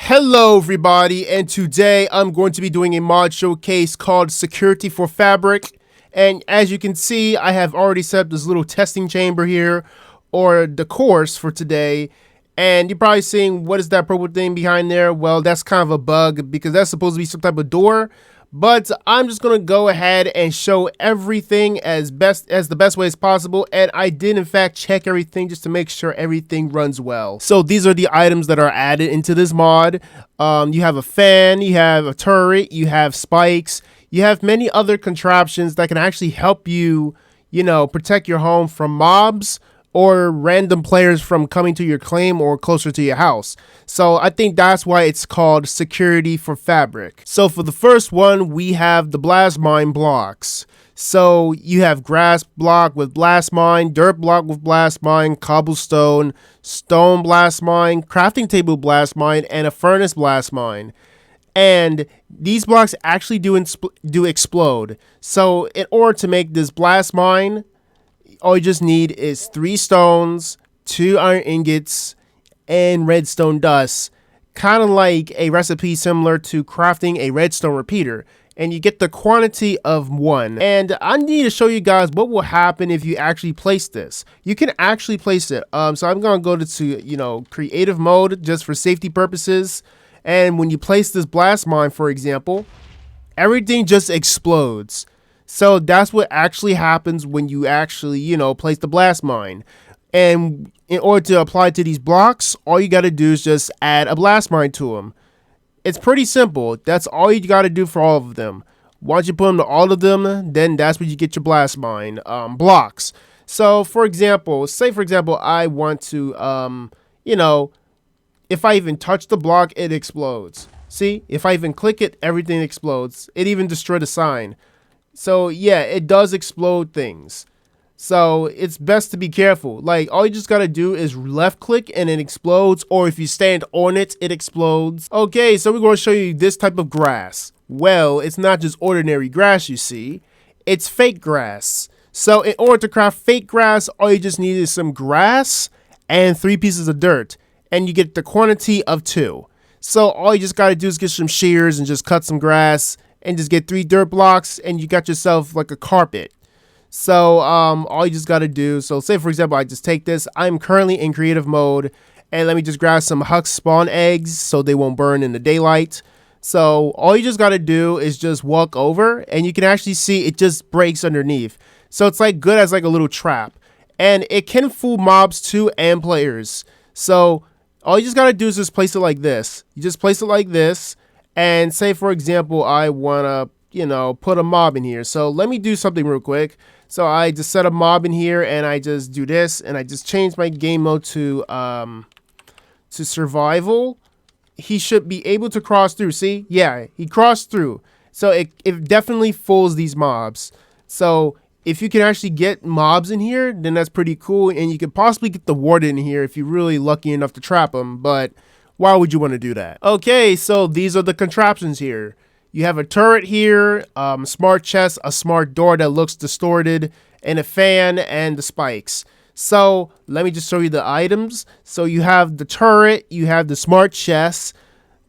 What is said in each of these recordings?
Hello everybody, and today I'm going to be doing a mod showcase called Security4FABRIC. And as you can see, I have already set up this little testing chamber here, or the course for today. And you're probably saying, what is that purple thing behind there? Well, that's kind of a bug because that's supposed to be some type of door. But I'm just going to go ahead and show everything as the best way as possible. And I did in fact check everything just to make sure everything runs well. So these are the items that are added into this mod. You have a fan, you have a turret, you have spikes, you have many other contraptions that can actually help you, protect your home from mobs or random players from coming to your claim or closer to your house. So I think that's why it's called Security4FABRIC. So for the first one, we have the blast mine blocks. So you have grass block with blast mine, dirt block with blast mine, cobblestone, stone blast mine, crafting table blast mine, and a furnace blast mine. And these blocks actually do explode. So in order to make this blast mine, all you just need is 3 stones, 2 iron ingots, and redstone dust. Kind of like a recipe similar to crafting a redstone repeater. And you get the quantity of 1. And I need to show you guys what will happen if you actually place this. You can actually place it. So I'm going to go to, creative mode just for safety purposes. And when you place this blast mine, for example, everything just explodes. So that's what actually happens when you actually, place the blast mine. And in order to apply to these blocks, all you got to do is just add a blast mine to them. It's pretty simple. That's all you got to do for all of them. Once you put them to all of them, then that's when you get your blast mine blocks. So for example, I want to, if I even touch the block, it explodes. See, if I even click it, everything explodes. It even destroyed a sign. So yeah, it does explode things. So it's best to be careful. Like, all you just gotta do is left click and it explodes, or if you stand on it, it explodes. Okay, so we're gonna show you this type of grass. Well, it's not just ordinary grass, you see. It's fake grass. So in order to craft fake grass, all you just need is some grass and 3 pieces of dirt, and you get the quantity of 2. So all you just gotta do is get some shears and just cut some grass and just get 3 dirt blocks, and you got yourself like a carpet. So all you just got to do, so say for example, I just take this. I'm currently in creative mode, and let me just grab some Huck spawn eggs so they won't burn in the daylight. So all you just got to do is just walk over, and you can actually see it just breaks underneath. So it's like good as like a little trap, and it can fool mobs too and players. So all you just got to do is just place it like this. You just place it like this. And say, for example, I want to, put a mob in here. So let me do something real quick. So I just set a mob in here, and I just do this, and I just change my game mode to survival. He should be able to cross through. See? Yeah, he crossed through. So it definitely fools these mobs. So if you can actually get mobs in here, then that's pretty cool. And you could possibly get the warden in here if you're really lucky enough to trap them. But why would you want to do that? Okay, so these are the contraptions here. You have a turret here, smart chest, a smart door that looks distorted, and a fan, and the spikes. So let me just show you the items. So you have the turret, you have the smart chest,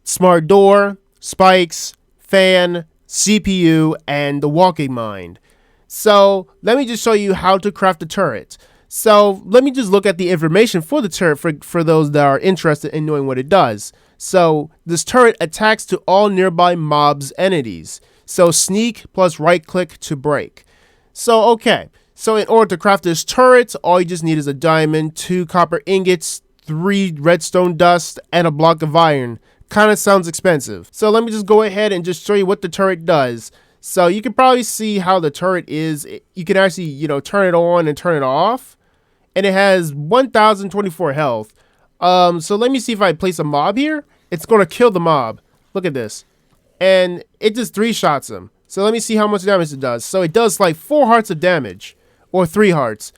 smart door, spikes, fan, CPU, and the walking mind. So let me just show you how to craft the turret. So let me just look at the information for the turret for those that are interested in knowing what it does. So this turret attacks to all nearby mobs entities. So sneak plus right click to break. So okay, so in order to craft this turret, all you just need is a diamond, 2 copper ingots, 3 redstone dust, and a block of iron. Kind of sounds expensive. So let me just go ahead and just show you what the turret does. So you can probably see how the turret is. You can actually, turn it on and turn it off. And it has 1024 health. So let me see if I place a mob here. It's going to kill the mob. Look at this. And it just 3-shots him. So let me see how much damage it does. So it does like 4 hearts of damage. Or 3 hearts.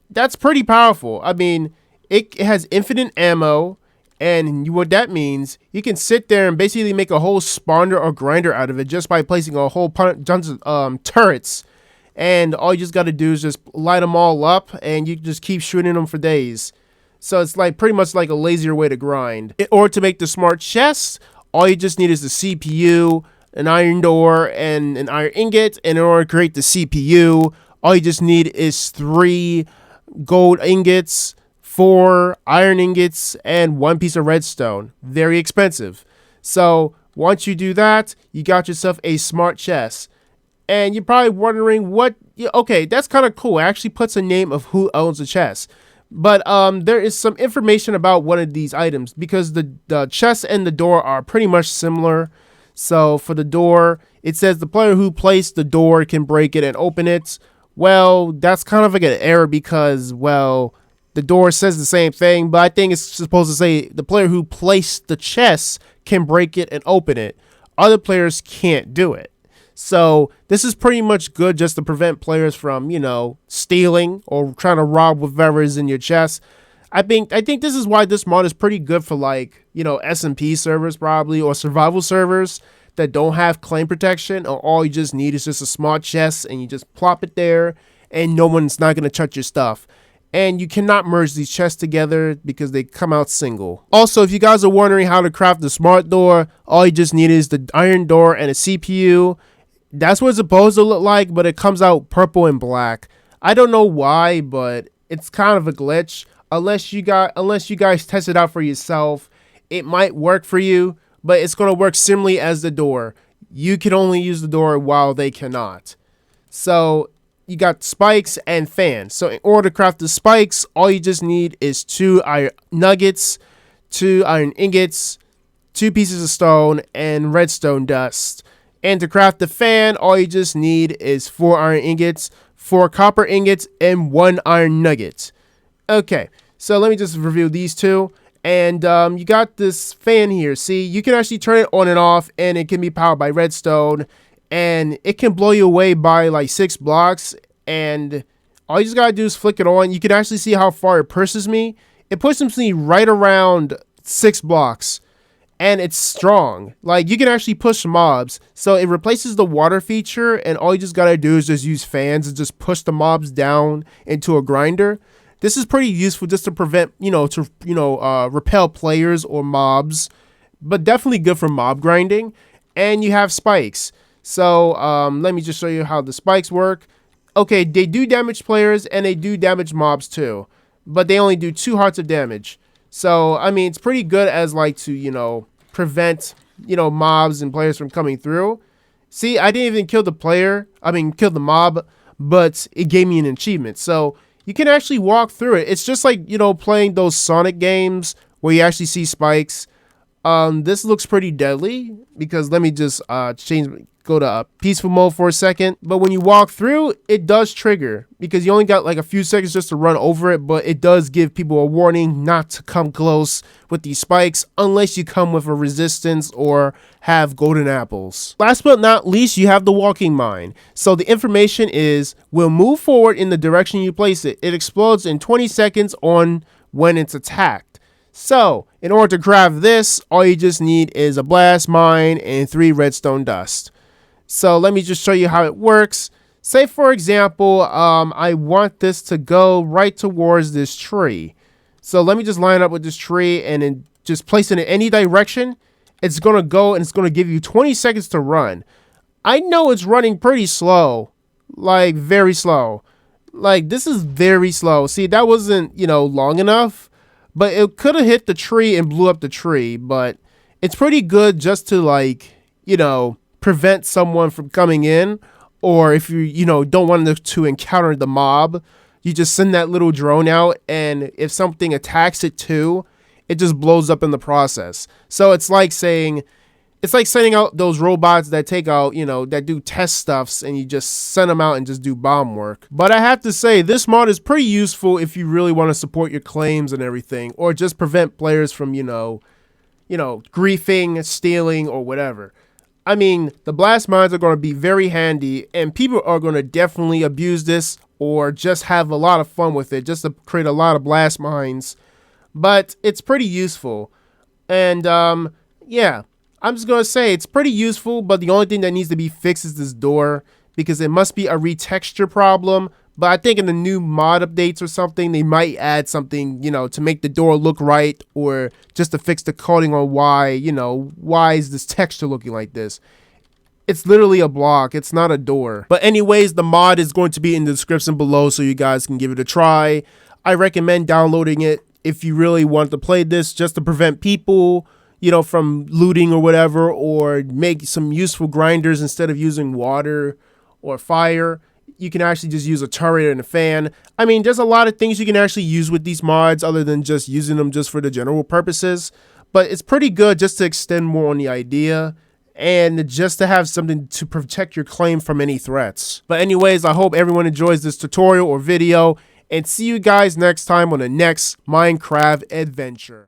That's pretty powerful. I mean, it has infinite ammo. And what that means, you can sit there and basically make a whole spawner or grinder out of it just by placing a whole bunch of turrets. And all you just got to do is just light them all up, and you just keep shooting them for days. So it's like pretty much like a lazier way to grind. In order to make the smart chest, all you just need is the CPU, an iron door, and an iron ingot. And in order to create the CPU, all you just need is 3 gold ingots, 4 iron ingots, and 1 piece of redstone. Very expensive. So once you do that, you got yourself a smart chest. And you're probably wondering what, okay, that's kind of cool. It actually puts a name of who owns the chest. But there is some information about one of these items because the chest and the door are pretty much similar. So for the door, it says the player who placed the door can break it and open it. Well, that's kind of like an error because, well, the door says the same thing, but I think it's supposed to say the player who placed the chest can break it and open it. Other players can't do it. So this is pretty much good just to prevent players from, stealing or trying to rob whatever is in your chest. I think this is why this mod is pretty good for like, SMP servers probably, or survival servers that don't have claim protection, or all you just need is just a smart chest and you just plop it there and no one's not going to touch your stuff. And you cannot merge these chests together because they come out single. Also, if you guys are wondering how to craft the smart door, all you just need is the iron door and a CPU. That's what it's supposed to look like, but it comes out purple and black. I don't know why, but it's kind of a glitch. Unless you guys test it out for yourself, it might work for you, but it's going to work similarly as the door. You can only use the door while they cannot. So you got spikes and fans. So in order to craft the spikes, all you just need is 2 iron nuggets, 2 iron ingots, 2 pieces of stone, and redstone dust. And to craft the fan, all you just need is 4 iron ingots, 4 copper ingots, and 1 iron nugget. Okay, so let me just review these two. And you got this fan here. See, you can actually turn it on and off, and it can be powered by redstone. And it can blow you away by like 6 blocks. And all you just gotta do is flick it on. You can actually see how far it pushes me. It pushes me right around 6 blocks. And it's strong. Like, you can actually push mobs. So it replaces the water feature, and all you just gotta do is just use fans and just push the mobs down into a grinder. This is pretty useful just to prevent, repel players or mobs, but definitely good for mob grinding. And you have spikes. So let me just show you how the spikes work. Okay, they do damage players and they do damage mobs too, but they only do 2 hearts of damage. So, I mean, it's pretty good as like to, prevent, mobs and players from coming through. See, I didn't even kill the mob, but it gave me an achievement. So you can actually walk through it. It's just like, playing those Sonic games where you actually see spikes. This looks pretty deadly because let me just go to peaceful mode for a second. But when you walk through, it does trigger because you only got like a few seconds just to run over it, but it does give people a warning not to come close with these spikes unless you come with a resistance or have golden apples. Last but not least, you have the walking mine. So the information is, will move forward in the direction you place it. It explodes in 20 seconds on when it's attacked. So in order to craft this, all you just need is a blast mine and 3 redstone dust. So let me just show you how it works. Say for example, I want this to go right towards this tree. So let me just line up with this tree and then just place it in any direction. It's going to go and it's going to give you 20 seconds to run. I know it's running pretty slow, like very slow. Like this is very slow. See, that wasn't, long enough, but it could have hit the tree and blew up the tree. But it's pretty good just to like, prevent someone from coming in, or if you don't want to encounter the mob, you just send that little drone out, and if something attacks it too, it just blows up in the process. So it's like sending out those robots that take out, that do test stuffs, and you just send them out and just do bomb work. But I have to say, this mod is pretty useful if you really want to support your claims and everything, or just prevent players from, griefing, stealing, or whatever. I mean, the blast mines are going to be very handy, and people are going to definitely abuse this or just have a lot of fun with it just to create a lot of blast mines. But it's pretty useful. And yeah, I'm just going to say it's pretty useful, but the only thing that needs to be fixed is this door because it must be a retexture problem. But I think in the new mod updates or something, they might add something, you know, to make the door look right, or just to fix the coding on why, you know, why is this texture looking like this? It's literally a block. It's not a door. But anyways, the mod is going to be in the description below so you guys can give it a try. I recommend downloading it if you really want to play this, just to prevent people, you know, from looting or whatever, or make some useful grinders instead of using water or fire. You can actually just use a turret and a fan. I mean, there's a lot of things you can actually use with these mods other than just using them just for the general purposes. But it's pretty good just to extend more on the idea, and just to have something to protect your claim from any threats. But anyways, I hope everyone enjoys this tutorial or video, and see you guys next time on the next Minecraft adventure.